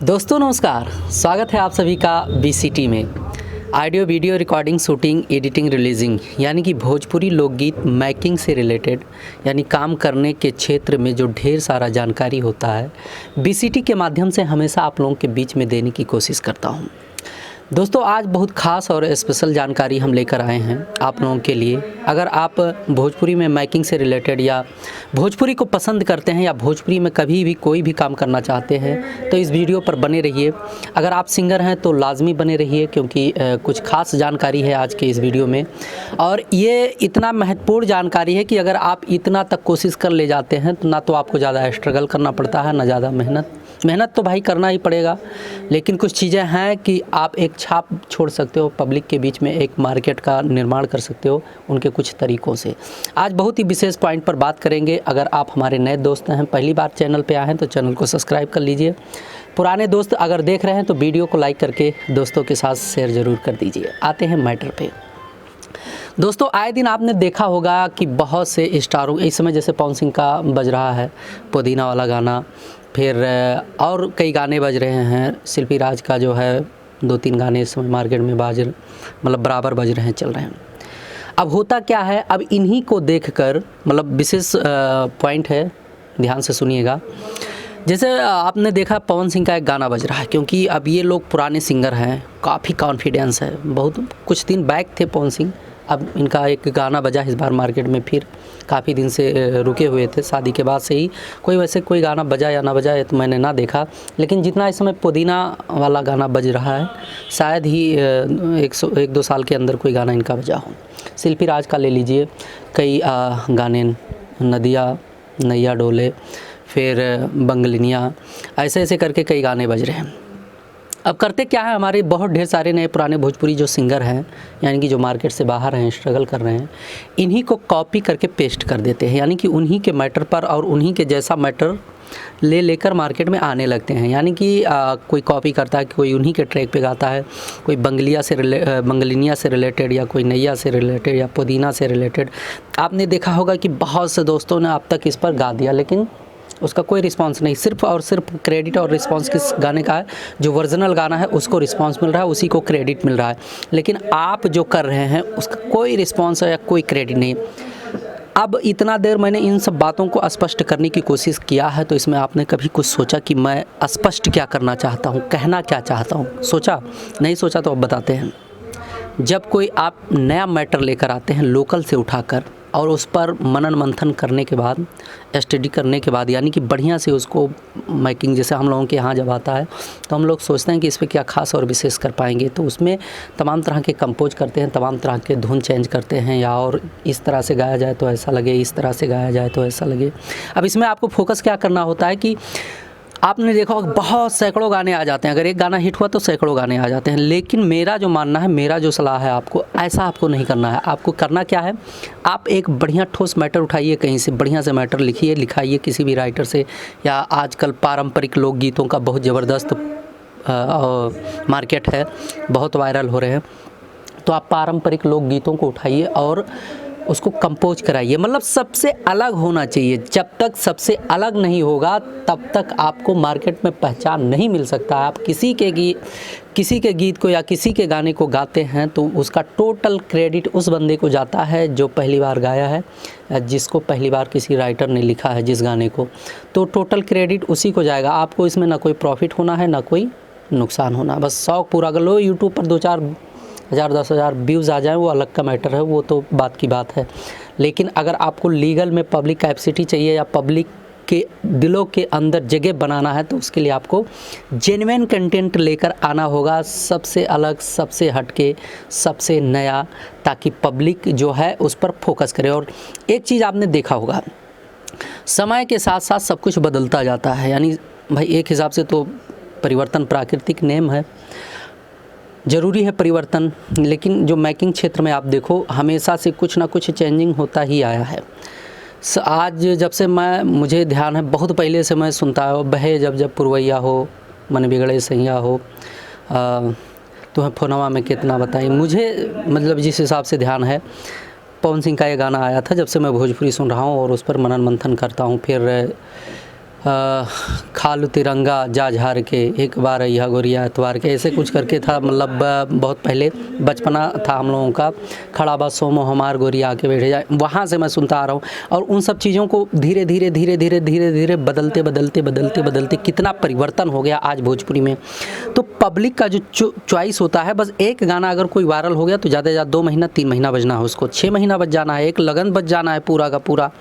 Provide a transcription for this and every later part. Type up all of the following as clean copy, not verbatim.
दोस्तों नमस्कार, स्वागत है आप सभी का BCT में। Audio video recording shooting editing releasing यानी कि भोजपुरी लोकगीत मैकिंग से रिलेटेड यानी काम करने के क्षेत्र में जो ढेर सारा जानकारी होता है BCT के माध्यम से हमेशा आप लोगों के बीच में देने की कोशिश करता हूं। दोस्तों आज बहुत ख़ास और स्पेशल जानकारी हम लेकर आए हैं आप लोगों के लिए। अगर आप भोजपुरी में मैकिंग से रिलेटेड या भोजपुरी को पसंद करते हैं या भोजपुरी में कभी भी कोई भी काम करना चाहते हैं तो इस वीडियो पर बने रहिए। अगर आप सिंगर हैं तो लाजमी बने रहिए क्योंकि कुछ खास जानकारी है आज के इस वीडियो में। और ये इतना महत्वपूर्ण जानकारी है कि अगर आप इतना तक कोशिश कर ले जाते हैं तो ना तो आपको ज़्यादा स्ट्रगल करना पड़ता है ना ज़्यादा मेहनत तो भाई करना ही पड़ेगा, लेकिन कुछ चीज़ें हैं कि आप एक छाप छोड़ सकते हो, पब्लिक के बीच में एक मार्केट का निर्माण कर सकते हो उनके कुछ तरीक़ों से। आज बहुत ही विशेष पॉइंट पर बात करेंगे। अगर आप हमारे नए दोस्त हैं, पहली बार चैनल पे आए हैं तो चैनल को सब्सक्राइब कर लीजिए। पुराने दोस्त अगर देख रहे हैं तो वीडियो को लाइक करके दोस्तों के साथ शेयर ज़रूर कर दीजिए। आते हैं मैटर पे। दोस्तों आए दिन आपने देखा होगा कि बहुत से स्टारों, इस समय जैसे पवन सिंह का बज रहा है पुदीना वाला गाना, फिर और कई गाने बज रहे हैं। शिल्पी राज का जो है 2-3 गाने इस समय मार्केट में बराबर बज रहे हैं, चल रहे हैं। अब होता क्या है, अब इन्हीं को देखकर विशेष पॉइंट है, ध्यान से सुनिएगा। जैसे आपने देखा पवन सिंह का एक गाना बज रहा है, क्योंकि अब ये लोग पुराने सिंगर हैं, काफ़ी कॉन्फिडेंस है। बहुत कुछ दिन बैक थे पवन सिंह, अब इनका एक गाना बजा इस बार मार्केट में, फिर काफ़ी दिन से रुके हुए थे। शादी के बाद से ही कोई गाना बजा या ना बजा ये तो मैंने ना देखा, लेकिन जितना इस समय पुदीना वाला गाना बज रहा है शायद ही 1-2 साल के अंदर कोई गाना इनका बजा हो। शिल्पी राज का ले लीजिए, कई गाने, नदिया नैया डोले, फिर बंगलिनिया, ऐसे करके कई गाने बज रहे हैं। अब करते क्या है, हमारे बहुत ढेर सारे नए पुराने भोजपुरी जो सिंगर हैं यानी कि जो मार्केट से बाहर हैं, स्ट्रगल कर रहे हैं, इन्हीं को कॉपी करके पेस्ट कर देते हैं। यानी कि उन्हीं के मैटर पर और उन्हीं के जैसा मैटर लेकर मार्केट में आने लगते हैं। यानी कि कोई कॉपी करता है, कोई उन्हीं के ट्रैक पे गाता है, कोई बंगलिनिया से रिलेटेड या कोई नैया से रिलेटेड या पुदीना से रिलेटेड। आपने देखा होगा कि बहुत से दोस्तों ने अब तक इस पर गा दिया, लेकिन उसका कोई रिस्पांस नहीं। सिर्फ और सिर्फ क्रेडिट और रिस्पांस किस गाने का है, जो ओरिजिनल गाना है उसको रिस्पांस मिल रहा है, उसी को क्रेडिट मिल रहा है। लेकिन आप जो कर रहे हैं उसका कोई रिस्पांस या कोई क्रेडिट नहीं। अब इतना देर मैंने इन सब बातों को स्पष्ट करने की कोशिश किया है, तो इसमें आपने कभी कुछ सोचा कि मैं स्पष्ट क्या करना चाहता हूँ, कहना क्या चाहता हूँ? सोचा? नहीं सोचा तो अब बताते हैं। जब कोई आप नया मैटर लेकर आते हैं लोकल से उठाकर और उस पर मनन मंथन करने के बाद, स्टडी करने के बाद, यानी कि बढ़िया से उसको मैकिंग, जैसे हम लोगों के यहाँ जब आता है तो हम लोग सोचते हैं कि इस पर क्या खास और विशेष कर पाएंगे, तो उसमें तमाम तरह के कंपोज करते हैं, तमाम तरह के धुन चेंज करते हैं, या और इस तरह से गाया जाए तो ऐसा लगे, इस तरह से गाया जाए तो ऐसा लगे। अब इसमें आपको फोकस क्या करना होता है कि आपने देखा होगा बहुत सैकड़ों गाने आ जाते हैं, अगर एक गाना हिट हुआ तो सैकड़ों गाने आ जाते हैं। लेकिन मेरा जो मानना है, मेरा जो सलाह है आपको, ऐसा आपको नहीं करना है। आपको करना क्या है, आप एक बढ़िया ठोस मैटर उठाइए, कहीं से बढ़िया से मैटर लिखाइए किसी भी राइटर से, या आजकल पारंपरिक लोकगीतों का बहुत ज़बरदस्त मार्केट है, बहुत वायरल हो रहे हैं। तो आप पारंपरिक लोकगीतों को उठाइए और उसको कंपोज कराइए। सबसे अलग होना चाहिए। जब तक सबसे अलग नहीं होगा तब तक आपको मार्केट में पहचान नहीं मिल सकता। आप किसी के गीत को या किसी के गाने को गाते हैं तो उसका टोटल क्रेडिट उस बंदे को जाता है जो पहली बार गाया है, जिसको पहली बार किसी राइटर ने लिखा है जिस गाने को, तो टोटल क्रेडिट उसी को जाएगा। आपको इसमें ना कोई प्रॉफिट होना है ना कोई नुकसान होना। बस शौक़ पूरा कर लो। यूट्यूब पर 2-4 हज़ार 10,000 व्यूज़ आ जाएं वो अलग का मैटर है, वो तो बात की बात है। लेकिन अगर आपको लीगल में पब्लिक कैपेसिटी चाहिए या पब्लिक के दिलों के अंदर जगह बनाना है, तो उसके लिए आपको जेन्युइन कंटेंट लेकर आना होगा, सबसे अलग, सबसे हटके, सबसे नया, ताकि पब्लिक जो है उस पर फोकस करे। और एक चीज़ आपने देखा होगा, समय के साथ साथ सब कुछ बदलता जाता है। यानी भाई एक हिसाब से तो परिवर्तन प्राकृतिक नेम है, ज़रूरी है परिवर्तन। लेकिन जो मैकिंग क्षेत्र में आप देखो, हमेशा से कुछ ना कुछ चेंजिंग होता ही आया है। आज जब से मुझे ध्यान है, बहुत पहले से मैं सुनता हूँ, बहे जब पुरवैया हो, मन बिगड़े सैया हो, तुम्हें फोनवा में कितना बताई। मुझे जिस हिसाब से ध्यान है, पवन सिंह का ये गाना आया था, जब से मैं भोजपुरी सुन रहा हूँ और उस पर मनन मंथन करता हूँ। फिर खालू तिरंगा जा झार के एक बार यह गोरिया एतवार के, ऐसे कुछ करके था। मतलब बहुत पहले बचपना था हम लोगों का। खड़ा बा सोमो हमार गोरिया आके बैठे जाए, वहाँ से मैं सुनता आ रहा हूँ। और उन सब चीज़ों को धीरे धीरे धीरे धीरे धीरे धीरे बदलते बदलते बदलते बदलते कितना परिवर्तन हो गया आज भोजपुरी में। तो पब्लिक का जो चॉइस होता है, बस एक गाना अगर कोई वायरल हो गया तो ज़्यादा से ज़्यादा 2 महीना 3 महीना बजना है, उसको 6 महीना बज जाना है, एक लगन बज जाना है पूरा का पूरा।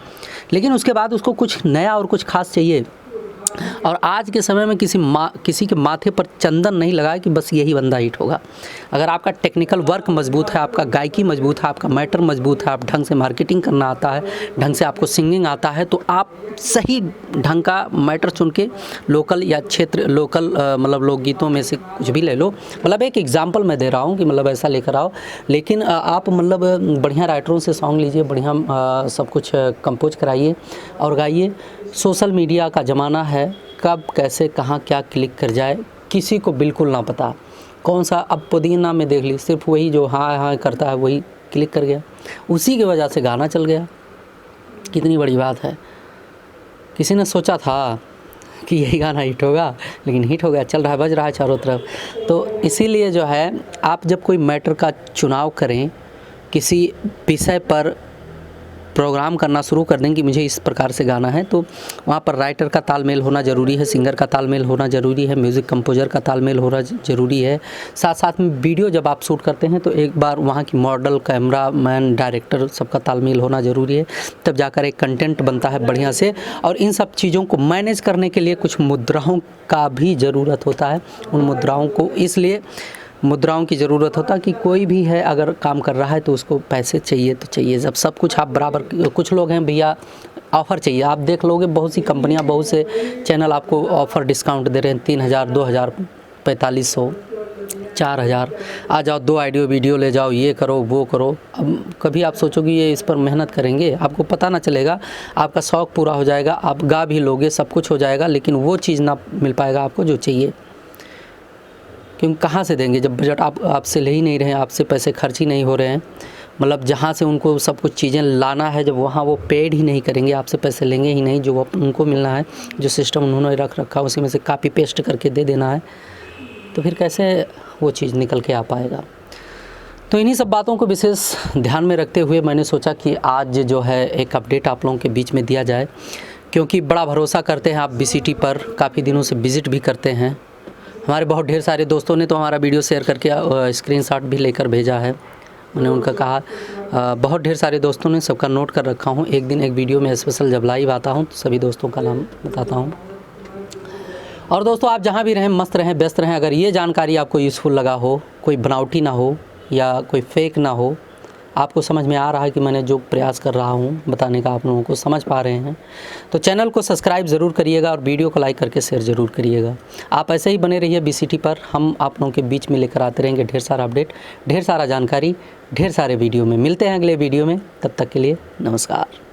लेकिन उसके बाद उसको कुछ नया और कुछ खास चाहिए। और आज के समय में किसी के माथे पर चंदन नहीं लगा कि बस यही बंदा हिट होगा। अगर आपका टेक्निकल वर्क मजबूत है, आपका गायकी मजबूत है, आपका मैटर मजबूत है, आप ढंग से मार्केटिंग करना आता है, ढंग से आपको सिंगिंग आता है, तो आप सही ढंग का मैटर चुन के लोकल या क्षेत्र लोकल मतलब लोकगीतों में से कुछ भी ले लो। मतलब एक एग्जांपल मैं दे रहा हूँ कि मतलब ऐसा लेकर आओ। लेकिन आप मतलब बढ़िया राइटरों से सॉन्ग लीजिए, बढ़िया सब कुछ कंपोज कराइए और गाइए। सोशल मीडिया का ज़माना है, कब कैसे कहाँ क्या क्लिक कर जाए किसी को बिल्कुल ना पता। कौन सा अब पुदीना में देख ली, सिर्फ वही जो हाँ हाँ करता है वही क्लिक कर गया, उसी की वजह से गाना चल गया। कितनी बड़ी बात है। किसी ने सोचा था कि यही गाना हिट होगा, लेकिन हिट हो गया, चल रहा है, बज रहा है चारों तरफ। तो इसीलिए जो है, आप जब कोई मैटर का चुनाव करें, किसी विषय पर प्रोग्राम करना शुरू कर दें कि मुझे इस प्रकार से गाना है, तो वहाँ पर राइटर का तालमेल होना ज़रूरी है, सिंगर का तालमेल होना ज़रूरी है, म्यूज़िक कंपोजर का तालमेल होना ज़रूरी है। साथ साथ में वीडियो जब आप शूट करते हैं तो एक बार वहाँ की मॉडल, कैमरा मैन, डायरेक्टर सबका तालमेल होना ज़रूरी है, तब जाकर एक कंटेंट बनता है बढ़िया से। और इन सब चीज़ों को मैनेज करने के लिए कुछ मुद्राओं का भी ज़रूरत होता है। उन मुद्राओं को इसलिए मुद्राओं की ज़रूरत होता कि कोई भी है अगर काम कर रहा है तो उसको पैसे चाहिए तो चाहिए। जब सब कुछ आप बराबर, कुछ लोग हैं भैया ऑफ़र चाहिए, आप देख लोगे बहुत सी कंपनियां, बहुत से चैनल आपको ऑफ़र डिस्काउंट दे रहे हैं, 3000, 2000, 4500, 4000, आ जाओ 2 ऑडियो वीडियो ले जाओ, ये करो वो करो। अब कभी आप सोचोगे ये इस पर मेहनत करेंगे, आपको पता ना चलेगा, आपका शौक़ पूरा हो जाएगा, आप गा भी लोगे, सब कुछ हो जाएगा, लेकिन वो चीज़ ना मिल पाएगा आपको जो चाहिए। क्योंकि कहाँ से देंगे जब बजट आपसे ले ही नहीं रहे हैं, आपसे पैसे खर्च ही नहीं हो रहे हैं। मतलब जहाँ से उनको सब कुछ चीज़ें लाना है, जब वहाँ वो पेड ही नहीं करेंगे, आपसे पैसे लेंगे ही नहीं, जो उनको मिलना है, जो सिस्टम उन्होंने रख रखा उसी में से कॉपी पेस्ट करके दे देना है, तो फिर कैसे वो चीज़ निकल के आ पाएगा। तो इन्हीं सब बातों को विशेष ध्यान में रखते हुए मैंने सोचा कि आज जो है एक अपडेट आप लोगों के बीच में दिया जाए, क्योंकि बड़ा भरोसा करते हैं आप BCT पर, काफ़ी दिनों से विज़िट भी करते हैं। हमारे बहुत ढेर सारे दोस्तों ने तो हमारा वीडियो शेयर करके स्क्रीनशॉट भी लेकर भेजा है। मैंने उनका कहा, बहुत ढेर सारे दोस्तों ने, सबका नोट कर रखा हूँ। एक दिन एक वीडियो में स्पेशल जब लाइव आता हूँ तो सभी दोस्तों का नाम बताता हूँ। और दोस्तों आप जहाँ भी रहें, मस्त रहें, व्यस्त रहें। अगर ये जानकारी आपको यूज़फुल लगा हो, कोई बनावटी ना हो या कोई फेक ना हो, आपको समझ में आ रहा है कि मैंने जो प्रयास कर रहा हूँ बताने का आप लोगों को समझ पा रहे हैं, तो चैनल को सब्सक्राइब ज़रूर करिएगा और वीडियो को लाइक करके शेयर ज़रूर करिएगा। आप ऐसे ही बने रहिए BCT पर, हम आप लोगों के बीच में लेकर आते रहेंगे ढेर सारा अपडेट, ढेर सारा जानकारी, ढेर सारे वीडियो में। मिलते हैं अगले वीडियो में, तब तक के लिए नमस्कार।